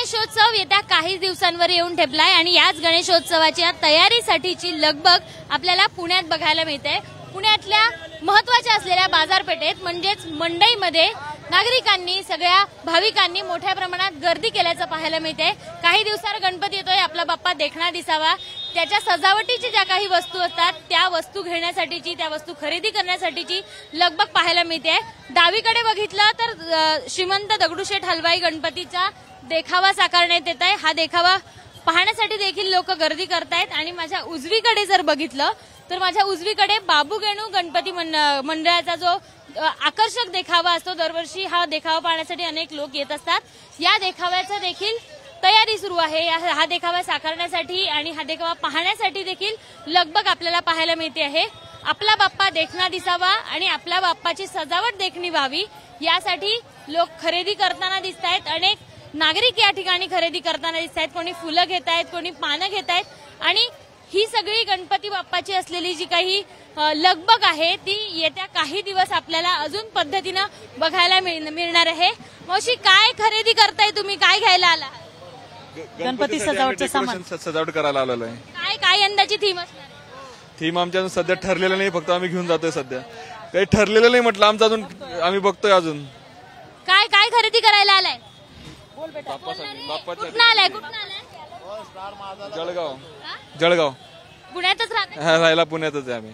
गणेशोत्सव येत्या काही दिवसांवर येऊन ठेपलाय आणि याच गणेशोत्सवाच्या तयारीसाठीची लगबग आपल्याला पुण्यात बघायला मिळते। पुण्यातल्या महत्त्वाच्या असलेल्या बाजारपेठेत म्हणजेच मंडईमध्ये नागरिकांनी सगळ्या भाविकांनी मोठ्या प्रमाणात गर्दी केल्याचं पाहायला मिळते। काही दिवसांवर गणपती येतोय, आपला बाप्पा देखणा दिसावा, त्याच्या सजावटीची ज्या काही वस्तू असतात त्या वस्तू घेण्यासाठीची, त्या वस्तू खरेदी करण्यासाठीची लगबग पाहायला मिळते। डावीकडे बघितलं तर श्रीमंत दगडूशेठ हलवाई गणपतीचा देखावा साकारण्यात येत आहे। हा देखावा पाहण्यासाठी देखील लोक गर्दी करतायत आणि माझ्या उजवीकडे जर बघितलं तर माझ्या उजवीकडे बाबूगेणू गणपती मंडळाचा जो आकर्षक देखावा असतो, दरवर्षी हा देखावा पाहण्यासाठी अनेक लोक येत असतात। या देखाव्याचा देखील तयारी सुरू आहे। हा देखावा साकारण्यासाठी आणि हा देखावा पाहण्यासाठी देखील लगबग आपल्याला पाहायला मिळते आहे। आपला बाप्पा देखणा दिसावा आणि आपल्या बाप्पाची सजावट देखणी व्हावी यासाठी लोक खरेदी करताना दिसत आहेत। अनेक नागरिक या ठिकाणी खरेदी करताना दिसत आहेत। कोणी फुलं घेत आहेत, कोणी पानं घेत आहेत आणि ही सगळी गणपती बाप्पाची असलेली जी काही लगबग आहे ती येत्या काही दिवस आपल्याला अजून पद्धतीनं बघायला मिळणार आहे। मावशी, काय खरेदी करताय तुम्ही, काय घ्यायला आला? गणपती सजावटचं सामान सजावट करायला आलेलो आहे। काय यंदाची थीम असणार? थीम आमच्या सध्या ठरलेलं नाही, फक्त आम्ही घेऊन जातोय। सध्या काही ठरलेलं नाही म्हटलं आमचं, अजून आम्ही बघतोय अजून काय काय खरेदी करायला आलाय? बाप्पाच्या कुठं आलाय? जळगाव पुण्यातच राहते? राहायला पुण्यातच आहे आम्ही।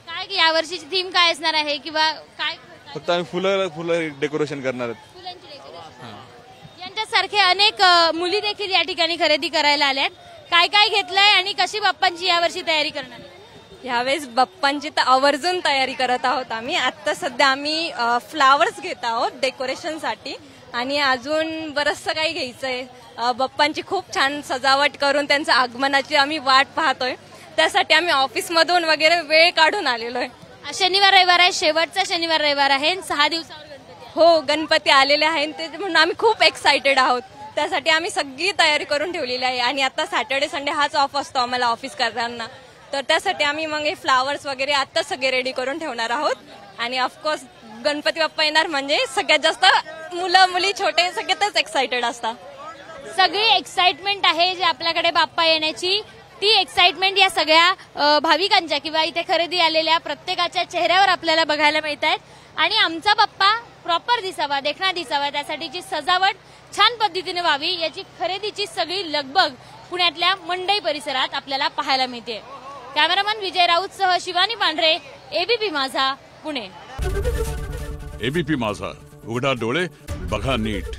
काय की यावर्षीची थीम काय असणार आहे किंवा काय? फक्त आम्ही फुलं डेकोरेशन करणार आहेत। फुलांची डेकोरेशन। यांच्यासारखे अनेक मुली देखील या ठिकाणी खरेदी करायला आल्यात। काय काय घेतलंय आणि कशी बाप्पांची यावर्षी तयारी करणार? यावेळेस बाप्पांची तर आवर्जून तयारी करत आहोत आम्ही। आता सध्या आम्ही फ्लावर्स घेत आहोत डेकोरेशनसाठी आणि अजून बरंचसं काही घ्यायचंय। बाप्पांची खूप छान सजावट करून त्यांच्या आगमनाची आम्ही वाट पाहतोय, त्यासाठी आम्ही ऑफिसमधून वगैरे वेळ काढून आलेलो आहे। शनिवार रविवार आहे, शेवटचा शनिवार रविवार आहे, 6 दिवसावर गणपती आहे। हो, गणपती आलेले आहेत ते म्हणून आम्ही खूप एक्साइटेड आहोत। त्यासाठी आम्ही सगळी तयारी करून ठेवलेली आहे आणि आता सॅटर्डे संडे हाच ऑफ असतो आम्हाला ऑफिस करताना, तर त्यासाठी आम्ही मग हे फ्लावर्स वगैरे आता सगळे रेडी करून ठेवणार आहोत। आणि ऑफकोर्स गणपती बाप्पा येणार म्हणजे सगळ्यात जास्त मुलं मुली छोटे सगळे तेच एक्साइटेड असतात। सगळी एक्साइटमेंट आहे जे आपल्याकडे बाप्पा येण्याची, ती एक्साइटमेंट या सगळ्या भाविकांच्या किंवा इथे खरेदी आलेल्या प्रत्येकाच्या चेहऱ्यावर आपल्याला बघायला मिळत आहेत। आणि आमचा बाप्पा प्रॉपर दिसावा, देखणा दिसावा, त्यासाठीची सजावट छान पद्धतीने व्हावी याची खरेदीची सगळी लगबग पुण्यातल्या मंडई परिसरात आपल्याला पाहायला मिळते। कॅमेरामन विजय राऊत सह शिवानी पांढरे, एबीपी माझा, पुणे। एबीपी माझा, उघडा डोळे बघा नीट।